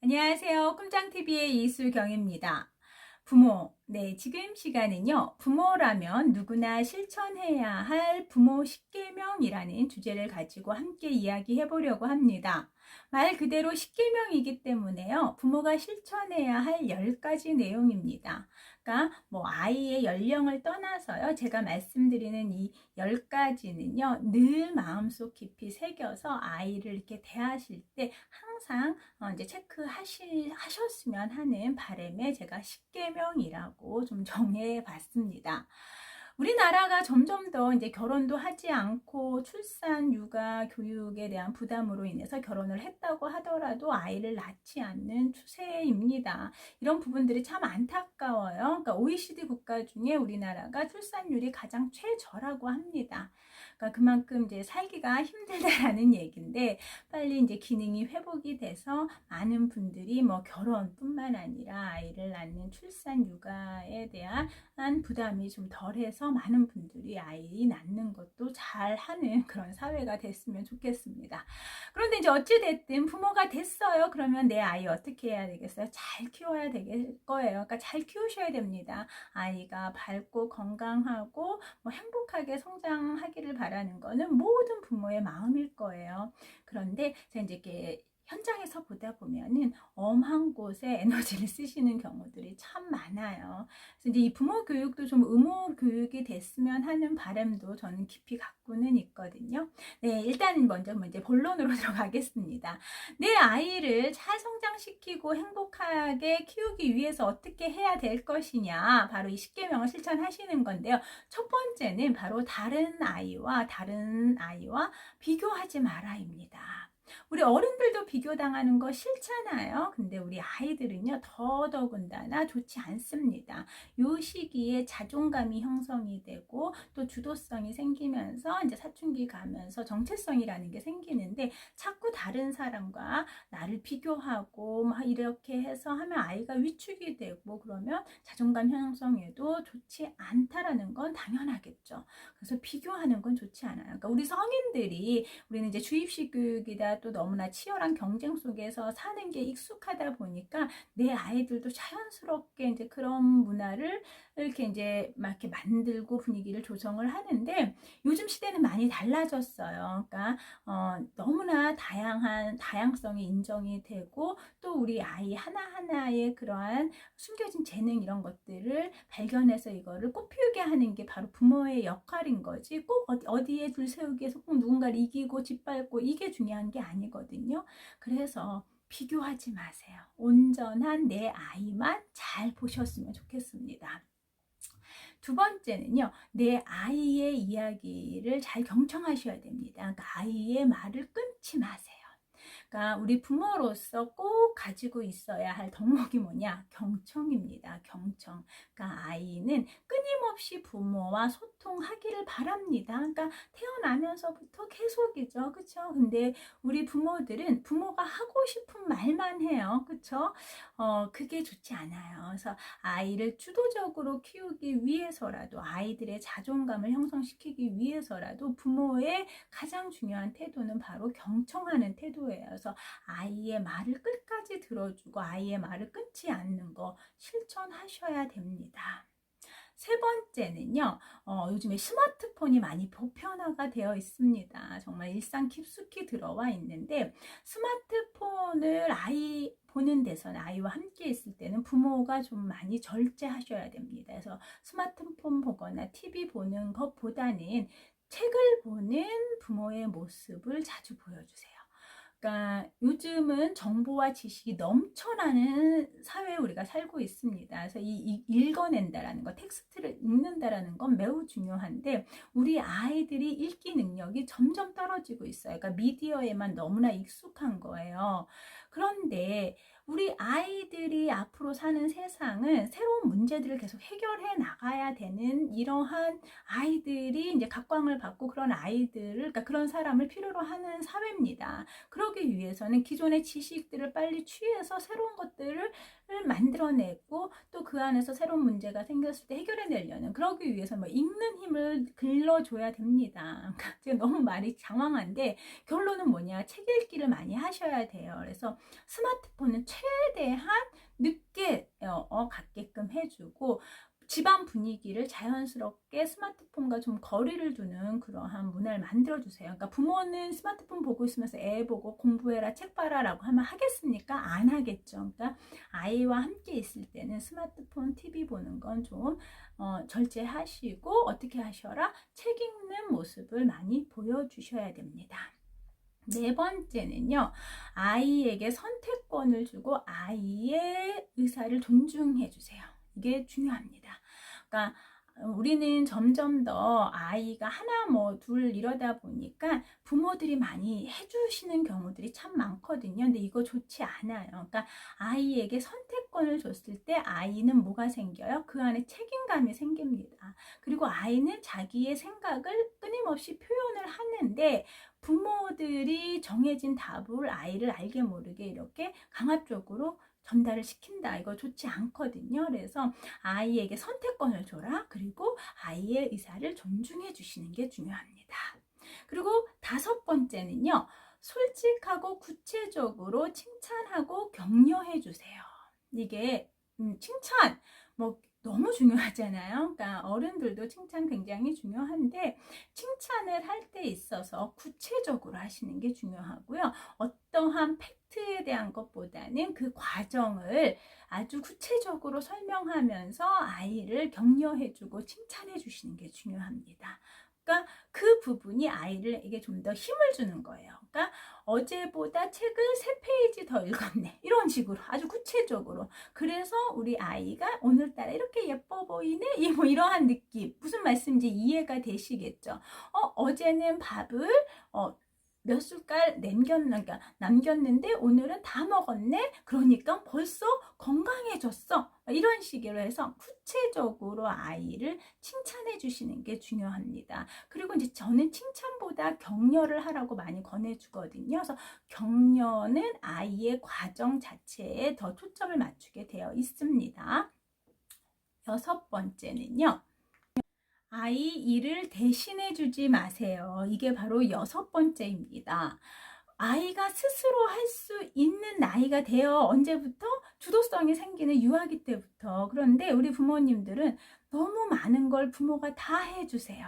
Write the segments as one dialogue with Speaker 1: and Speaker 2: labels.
Speaker 1: 안녕하세요. 꿈장TV의 이수경입니다. 부모, 지금 시간은요. 부모라면 누구나 실천해야 할 부모 10계명이라는 주제를 가지고 함께 이야기해 보려고 합니다. 말 그대로 10계명이기 때문에요. 부모가 실천해야 할 10가지 내용입니다. 그러니까 아이의 연령을 떠나서요. 제가 말씀드리는 이 10가지는요. 늘 마음속 깊이 새겨서 아이를 이렇게 대하실 때 항상 이제 체크하셨으면 하는 바람에 제가 10계명이라고 좀 정해 봤습니다. 우리나라가 점점 더 이제 결혼도 하지 않고 출산, 육아, 교육에 대한 부담으로 인해서 결혼을 했다고 하더라도 아이를 낳지 않는 추세입니다. 이런 부분들이 참 안타까워요. 그러니까 OECD 국가 중에 우리나라가 출산율이 가장 최저라고 합니다. 그러니까 그만큼 이제 살기가 힘들다라는 얘기인데 빨리 이제 기능이 회복이 돼서 많은 분들이 결혼뿐만 아니라 아이를 낳는 출산, 육아에 대한 부담이 좀 덜해서 많은 분들이 아이 낳는 것도 잘 하는 그런 사회가 됐으면 좋겠습니다. 그런데 이제 어찌됐든 부모가 됐어요. 그러면 내 아이 어떻게 해야 되겠어요? 잘 키워야 될 거예요. 그러니까 잘 키우셔야 됩니다. 아이가 밝고 건강하고 행복하게 성장하기를 바라는 거는 모든 부모의 마음일 거예요. 그런데 제가 이제 이렇게 현장에서 보다 보면은 엄한 곳에 에너지를 쓰시는 경우들이 참 많아요. 그래서 이제 이 부모 교육도 좀 의무 교육이 됐으면 하는 바람도 저는 깊이 갖고는 있거든요. 일단 먼저 본론으로 들어가겠습니다. 내 아이를 잘 성장시키고 행복하게 키우기 위해서 어떻게 해야 될 것이냐, 바로 이 10계명을 실천하시는 건데요. 첫 번째는 바로 다른 아이와 비교하지 마라입니다. 우리 어른들도 비교당하는 거 싫잖아요. 근데 우리 아이들은요, 더더군다나 좋지 않습니다. 요 시기에 자존감이 형성이 되고 또 주도성이 생기면서 이제 사춘기 가면서 정체성이라는 게 생기는데 자꾸 다른 사람과 나를 비교하고 이렇게 해서 하면 아이가 위축이 되고 그러면 자존감 형성에도 좋지 않다라는 건 당연하겠죠. 그래서 비교하는 건 좋지 않아요. 그러니까 우리 성인들이 우리는 이제 주입식 교육이다 또 너무나 치열한 경쟁 속에서 사는 게 익숙하다 보니까 내 아이들도 자연스럽게 이제 그런 문화를 이렇게 이제 막 이렇게 만들고 분위기를 조성을 하는데 요즘 시대는 많이 달라졌어요. 그러니까 너무나 다양성이 인정이 되고 또 우리 아이 하나하나의 그러한 숨겨진 재능 이런 것들을 발견해서 이거를 꽃피우게 하는 게 바로 부모의 역할인 거지 꼭 어디에 줄 세우기 위해서 꼭 누군가를 이기고 짓밟고 이게 중요한 게 아니거든요. 그래서 비교하지 마세요. 온전한 내 아이만 잘 보셨으면 좋겠습니다. 두 번째는요, 내 아이의 이야기를 잘 경청하셔야 됩니다. 그러니까 아이의 말을 끊지 마세요. 그러니까 우리 부모로서 꼭 가지고 있어야 할 덕목이 뭐냐? 경청입니다. 경청. 그러니까 아이는 끊임없이 부모와 소통하기를 바랍니다. 그러니까 태어나면서부터 계속이죠. 그렇죠? 근데 우리 부모들은 부모가 하고 싶은 말만 해요. 그렇죠? 그게 좋지 않아요. 그래서 아이를 주도적으로 키우기 위해서라도 아이들의 자존감을 형성시키기 위해서라도 부모의 가장 중요한 태도는 바로 경청하는 태도예요. 그래서 아이의 말을 끝까지 들어주고 아이의 말을 끊지 않는 거 실천하셔야 됩니다. 세 번째는요, 요즘에 스마트폰이 많이 보편화가 되어 있습니다. 정말 일상 깊숙이 들어와 있는데, 스마트폰을 아이 보는 데서는 아이와 함께 있을 때는 부모가 좀 많이 절제하셔야 됩니다. 그래서 스마트폰 보거나 TV 보는 것보다는 책을 보는 부모의 모습을 자주 보여주세요. 그러니까 요즘은 정보와 지식이 넘쳐나는 사회에 우리가 살고 있습니다. 그래서 이 읽어낸다라는 거, 텍스트를 읽는다라는 건 매우 중요한데 우리 아이들이 읽기 능력이 점점 떨어지고 있어요. 그러니까 미디어에만 너무나 익숙한 거예요. 그런데 우리 아이들이 앞으로 사는 세상은 새로운 문제들을 계속 해결해 나가야 되는 이러한 아이들이 이제 각광을 받고 그런 아이들을, 그러니까 그런 사람을 필요로 하는 사회입니다. 그러기 위해서는 기존의 지식들을 빨리 취해서 새로운 것들을 만들어내고 또 그 안에서 새로운 문제가 생겼을 때 해결해내려는 그러기 위해서 읽는 힘을 길러줘야 됩니다. 제가 너무 말이 장황한데 결론은 뭐냐? 책 읽기를 많이 하셔야 돼요. 그래서 스마트폰은 최대한 늦게 갖게끔 해주고 집안 분위기를 자연스럽게 스마트폰과 좀 거리를 두는 그러한 문화를 만들어주세요. 그러니까 부모는 스마트폰 보고 있으면서 애 보고 공부해라, 책 봐라 라고 하면 하겠습니까? 안 하겠죠. 그러니까 아이와 함께 있을 때는 스마트폰, TV 보는 건 좀 절제하시고 어떻게 하셔라? 책 읽는 모습을 많이 보여주셔야 됩니다. 네 번째는요, 아이에게 선택권을 주고 아이의 의사를 존중해 주세요. 이게 중요합니다. 그러니까 우리는 점점 더 아이가 하나 뭐 둘 이러다 보니까 부모들이 많이 해주시는 경우들이 참 많거든요. 근데 이거 좋지 않아요. 그러니까 아이에게 선택권을 줬을 때 아이는 뭐가 생겨요? 그 안에 책임감이 생깁니다. 그리고 아이는 자기의 생각을 끊임없이 표현을 하는데 부모들이 정해진 답을 아이를 알게 모르게 이렇게 강압적으로 전달을 시킨다. 이거 좋지 않거든요. 그래서 아이에게 선택권을 줘라. 그리고 아이의 의사를 존중해 주시는 게 중요합니다. 그리고 다섯 번째는요. 솔직하고 구체적으로 칭찬하고 격려해 주세요. 이게 칭찬 뭐 너무 중요하잖아요. 그러니까 어른들도 칭찬 굉장히 중요한데 칭찬을 할 때 있어서 구체적으로 하시는 게 중요하고요. 어떠한 팩트에 대한 것보다는 그 과정을 아주 구체적으로 설명하면서 아이를 격려해주고 칭찬해 주시는 게 중요합니다. 그러니까 그 부분이 아이에게 좀 더 힘을 주는 거예요. 그러니까 어제보다 책을 3페이지 더 읽었네. 이런 식으로 아주 구체적으로. 그래서 우리 아이가 오늘따라 이렇게 예뻐 보이네? 뭐 이러한 느낌. 무슨 말씀인지 이해가 되시겠죠? 어제는 밥을 몇 숟갈 남겼는데 오늘은 다 먹었네? 그러니까 벌써 건강해졌어. 이런 식으로 해서 구체적으로 아이를 칭찬해 주시는 게 중요합니다. 그리고 이제 저는 칭찬보다 격려를 하라고 많이 권해주거든요. 그래서 격려는 아이의 과정 자체에 더 초점을 맞추게 되어 있습니다. 여섯 번째는요. 아이 일을 대신해 주지 마세요. 이게 바로 여섯 번째입니다. 아이가 스스로 할 수 있는 나이가 되어 언제부터? 주도성이 생기는 유아기 때부터. 그런데 우리 부모님들은 너무 많은 걸 부모가 다 해주세요.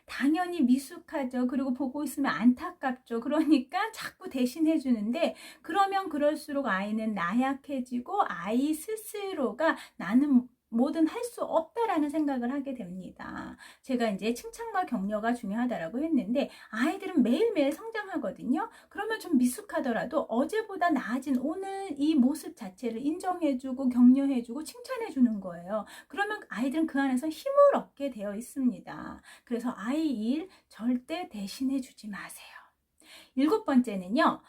Speaker 1: 당연히 미숙하죠. 그리고 보고 있으면 안타깝죠. 그러니까 자꾸 대신해 주는데 그러면 그럴수록 아이는 나약해지고 아이 스스로가 나는 뭐든 할 수 없다라는 생각을 하게 됩니다. 제가 이제 칭찬과 격려가 중요하다라고 했는데 아이들은 매일매일 성장하거든요. 그러면 좀 미숙하더라도 어제보다 나아진 오늘 이 모습 자체를 인정해주고 격려해주고 칭찬해주는 거예요. 그러면 아이들은 그 안에서 힘을 얻게 되어 있습니다. 그래서 아이 일 절대 대신해주지 마세요. 일곱 번째는요.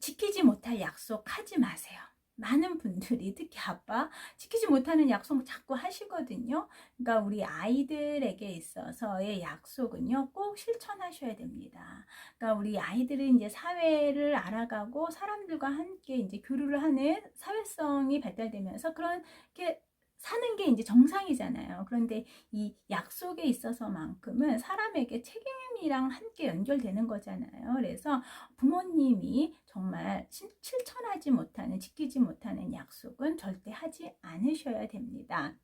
Speaker 1: 지키지 못할 약속 하지 마세요. 많은 분들이 특히 아빠 지키지 못하는 약속 자꾸 하시거든요. 그러니까 우리 아이들에게 있어서의 약속은요 꼭 실천하셔야 됩니다. 그러니까 우리 아이들은 이제 사회를 알아가고 사람들과 함께 이제 교류를 하는 사회성이 발달되면서 그렇게 사는 게 이제 정상이잖아요. 그런데 이 약속에 있어서만큼은 사람에게 책임이랑 함께 연결되는 거잖아요. 그래서 부모님이 정말 실천하지 못하는, 지키지 못하는 약속은 절대 하지 않으셔야 됩니다.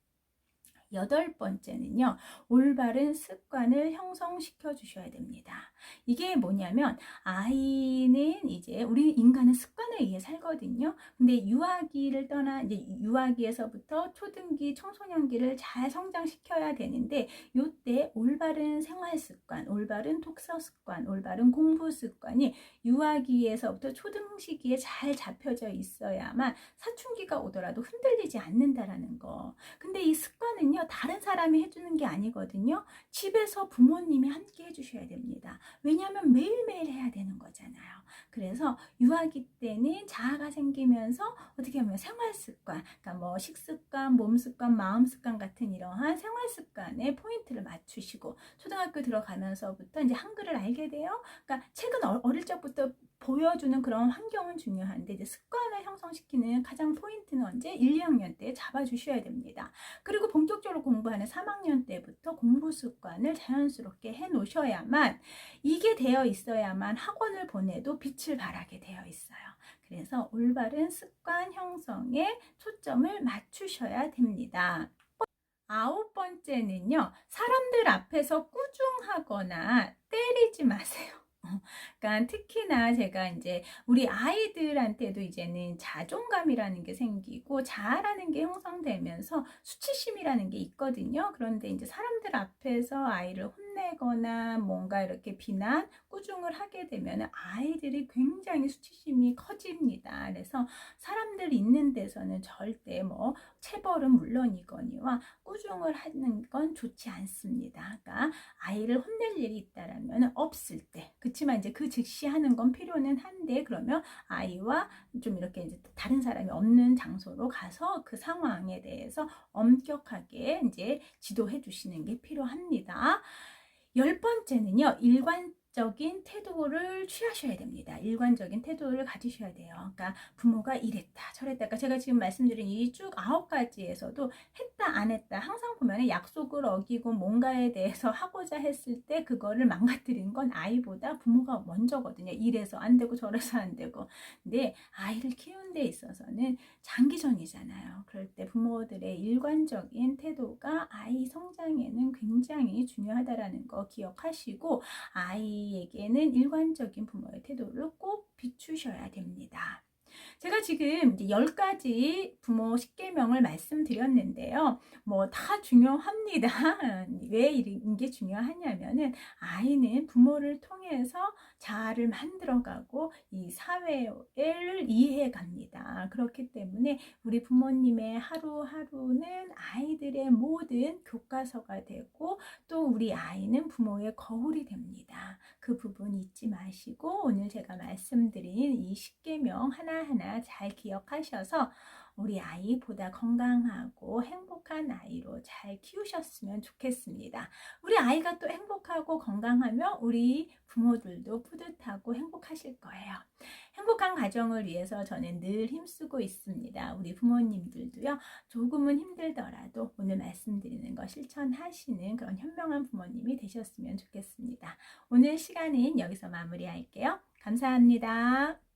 Speaker 1: 여덟 번째는요, 올바른 습관을 형성시켜 주셔야 됩니다. 이게 뭐냐면, 아이는 이제, 우리 인간은 습관에 의해 살거든요. 근데 유아기를 떠나, 이제 유아기에서부터 초등기, 청소년기를 잘 성장시켜야 되는데, 요때 올바른 생활 습관, 올바른 독서 습관, 올바른 공부 습관이 유아기에서부터 초등 시기에 잘 잡혀져 있어야만 사춘기가 오더라도 흔들리지 않는다라는 거. 근데 이 습관은요, 다른 사람이 해주는 게 아니거든요. 집에서 부모님이 함께 해주셔야 됩니다. 왜냐하면 매일매일 해야 되는 거잖아요. 그래서 유아기 때는 자아가 생기면서 어떻게 보면 생활 습관, 그러니까 뭐 식습관, 몸 습관, 마음 습관 같은 이러한 생활 습관에 포인트를 맞추시고 초등학교 들어가면서부터 이제 한글을 알게 돼요. 그러니까 책은 어릴 적부터 보여주는 그런 환경은 중요한데 이제 습관을 형성시키는 가장 포인트는 언제? 1, 2학년 때 잡아주셔야 됩니다. 그리고 본격적으로 공부하는 3학년 때부터 공부 습관을 자연스럽게 해 놓으셔야만 이게 되어 있어야만 학원을 보내도 빛을 발하게 되어 있어요. 그래서 올바른 습관 형성에 초점을 맞추셔야 됩니다. 9번째는요, 사람들 앞에서 꾸중하거나 때리지 마세요. 그러니까 특히나 제가 이제 우리 아이들한테도 이제는 자존감이라는 게 생기고 자아라는 게 형성되면서 수치심이라는 게 있거든요. 그런데 이제 사람들 앞에서 아이를 혼내거나 뭔가 이렇게 비난, 꾸중을 하게 되면 아이들이 굉장히 수치심이 커집니다. 그래서 사람들 있는 데서는 절대 뭐 체벌은 물론이거니와 꾸중을 하는 건 좋지 않습니다. 그러니까 아이를 혼낼 일이 있다라면 없을 때, 그렇지만 이제 그 즉시 하는 건 필요는 한데, 그러면 아이와 좀 이렇게 이제 다른 사람이 없는 장소로 가서 그 상황에 대해서 엄격하게 이제 지도해 주시는 게 필요합니다. 10번째는요, 일관적인 태도를 취하셔야 됩니다. 일관적인 태도를 가지셔야 돼요. 그러니까 부모가 이랬다 저랬다, 그러니까 제가 지금 말씀드린 이 쭉 9가지에서도 했다 안 했다, 항상 보면 약속을 어기고 뭔가에 대해서 하고자 했을 때 그거를 망가뜨리는 건 아이보다 부모가 먼저거든요. 이래서 안 되고 저래서 안 되고. 근데 아이를 키우는 데 있어서는 장기전이잖아요. 그럴 때 부모들의 일관적인 태도가 아이 성장에는 굉장히 중요하다라는 거 기억하시고, 아이에게는 일관적인 부모의 태도를 꼭 비추셔야 됩니다. 제가 지금 이제 10가지 부모 10계명을 말씀드렸는데요. 뭐 다 중요합니다. 왜 이게 중요하냐면은 아이는 부모를 통해서 자아를 만들어가고 이 사회를 이해해 갑니다. 그렇기 때문에 우리 부모님의 하루하루는 아이들의 모든 교과서가 되고, 또 우리 아이는 부모의 거울이 됩니다. 그 부분 잊지 마시고 오늘 제가 말씀드린 이 10계명 하나하나 잘 기억하셔서 우리 아이 보다 건강하고 행복한 아이로 잘 키우셨으면 좋겠습니다. 우리 아이가 또 행복하고 건강하면 우리 부모들도 뿌듯하고 행복하실 거예요. 행복한 가정을 위해서 저는 늘 힘쓰고 있습니다. 우리 부모님들도요, 조금은 힘들더라도 오늘 말씀드리는 거 실천하시는 그런 현명한 부모님이 되셨으면 좋겠습니다. 오늘 시간은 여기서 마무리할게요. 감사합니다.